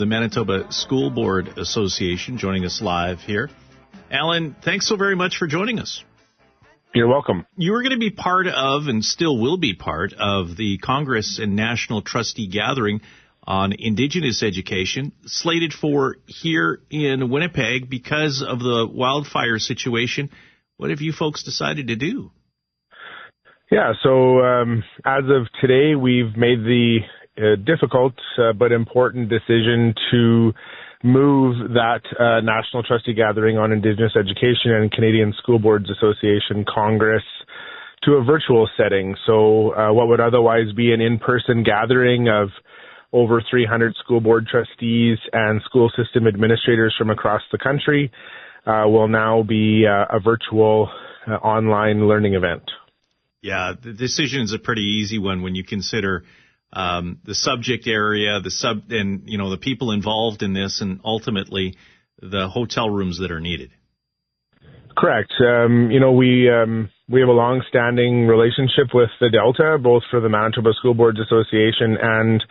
The Manitoba School Board Association joining us live here. Alan, thanks so very much for joining us. You're welcome. You were going to be part of, and still will be part of, the Congress and National Trustee Gathering on Indigenous Education, slated for here in Winnipeg because of the wildfire situation. What have you folks decided to do? Yeah, so as of today, we've made the difficult but important decision to move that National Trustee Gathering on Indigenous Education and Canadian School Boards Association Congress to a virtual setting. So what would otherwise be an in-person gathering of over 300 school board trustees and school system administrators from across the country will now be a virtual online learning event. Yeah, the decision is a pretty easy one when you consider the subject area, and the people involved in this, and ultimately the hotel rooms that are needed. Correct. We have a long-standing relationship with the Delta, both for the Manitoba School Boards Association and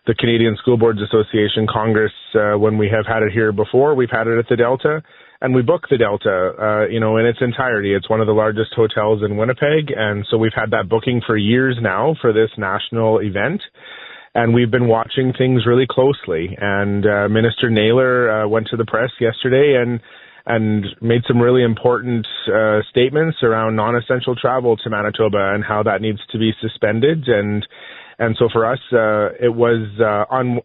the Canadian School Boards Association Congress. When we have had it here before, we've had it at the Delta, and we book the Delta, in its entirety. It's one of the largest hotels in Winnipeg, and so we've had that booking for years now for this national event. And we've been watching things really closely. And Minister Naylor went to the press yesterday and made some really important statements around non-essential travel to Manitoba and how that needs to be suspended. And so for us, it was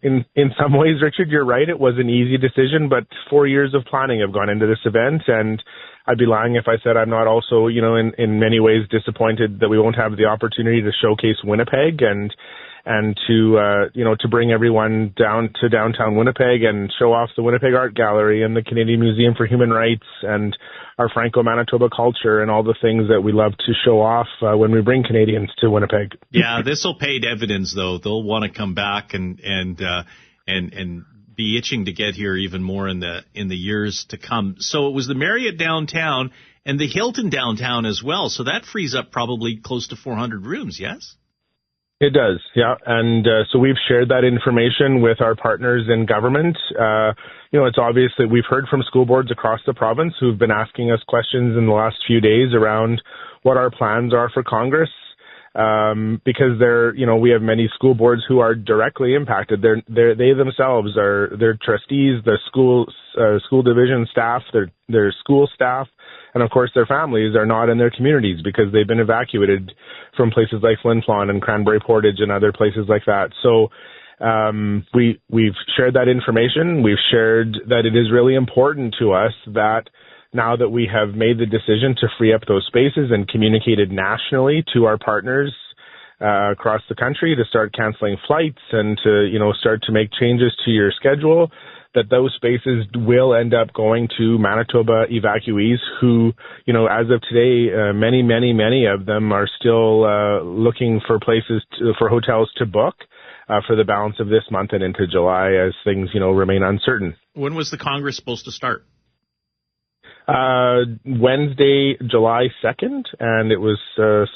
in some ways, Richard, you're right. It was an easy decision, but 4 years of planning have gone into this event, and I'd be lying if I said I'm not also, in many ways disappointed that we won't have the opportunity to showcase Winnipeg and to bring everyone down to downtown Winnipeg and show off the Winnipeg Art Gallery and the Canadian Museum for Human Rights and our Franco-Manitoba culture and all the things that we love to show off when we bring Canadians to Winnipeg. Yeah, this will pay dividends, though. They'll want to come back and be itching to get here even more in the years to come. So it was the Marriott downtown and the Hilton downtown as well. So that frees up probably close to 400 rooms, yes? It does, yeah. And so we've shared that information with our partners in government. It's obviously we've heard from school boards across the province who've been asking us questions in the last few days around what our plans are for Congress. Because we have many school boards who are directly impacted. They themselves they're trustees, the school division staff, their school staff, and of course their families are not in their communities because they've been evacuated from places like Flin Flon and Cranberry Portage and other places like that. So we've shared that information. We've shared that it is really important to us that now that we have made the decision to free up those spaces and communicated nationally to our partners across the country to start canceling flights and to, start to make changes to your schedule, that those spaces will end up going to Manitoba evacuees who, as of today, many of them are still looking for for hotels to book for the balance of this month and into July as things, remain uncertain. When was the Congress supposed to start? Wednesday, July 2nd, and it was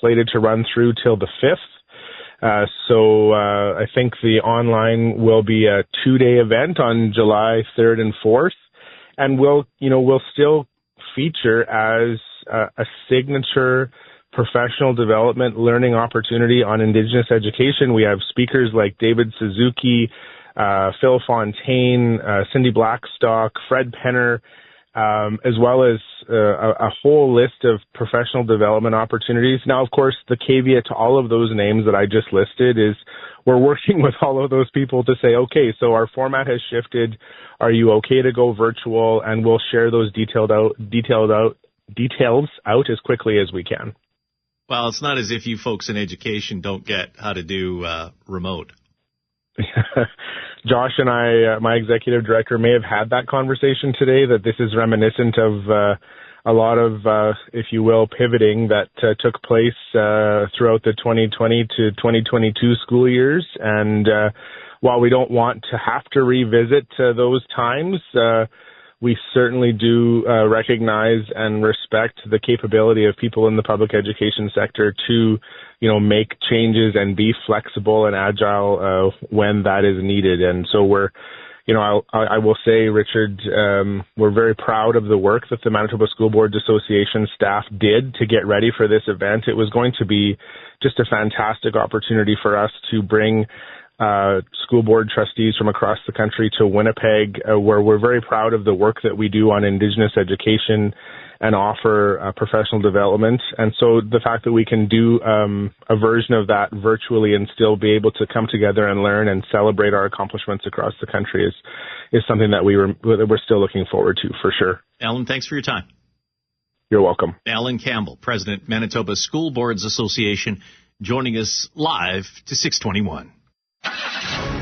slated to run through till the 5th. So I think the online will be a 2-day event on July 3rd and 4th, and we'll still feature as a signature professional development learning opportunity on Indigenous education. We have speakers like David Suzuki, Phil Fontaine, Cindy Blackstock, Fred Penner, as well as a whole list of professional development opportunities. Now, of course, the caveat to all of those names that I just listed is we're working with all of those people to say, okay, so our format has shifted. Are you okay to go virtual? And we'll share those details out as quickly as we can. Well, it's not as if you folks in education don't get how to do remote. Josh and I, my executive director, may have had that conversation today, that this is reminiscent of a lot of, if you will, pivoting that took place throughout the 2020 to 2022 school years. And while we don't want to have to revisit those times, we certainly do recognize and respect the capability of people in the public education sector to, make changes and be flexible and agile when that is needed. And so we're I will say, Richard, we're very proud of the work that the Manitoba School Boards Association staff did to get ready for this event. It was going to be just a fantastic opportunity for us to bring school board trustees from across the country to Winnipeg, where we're very proud of the work that we do on Indigenous education and offer professional development. And so the fact that we can do a version of that virtually and still be able to come together and learn and celebrate our accomplishments across the country is something that we're still looking forward to, for sure. Alan, thanks for your time. You're welcome. Alan Campbell, President, Manitoba School Boards Association, joining us live to 621.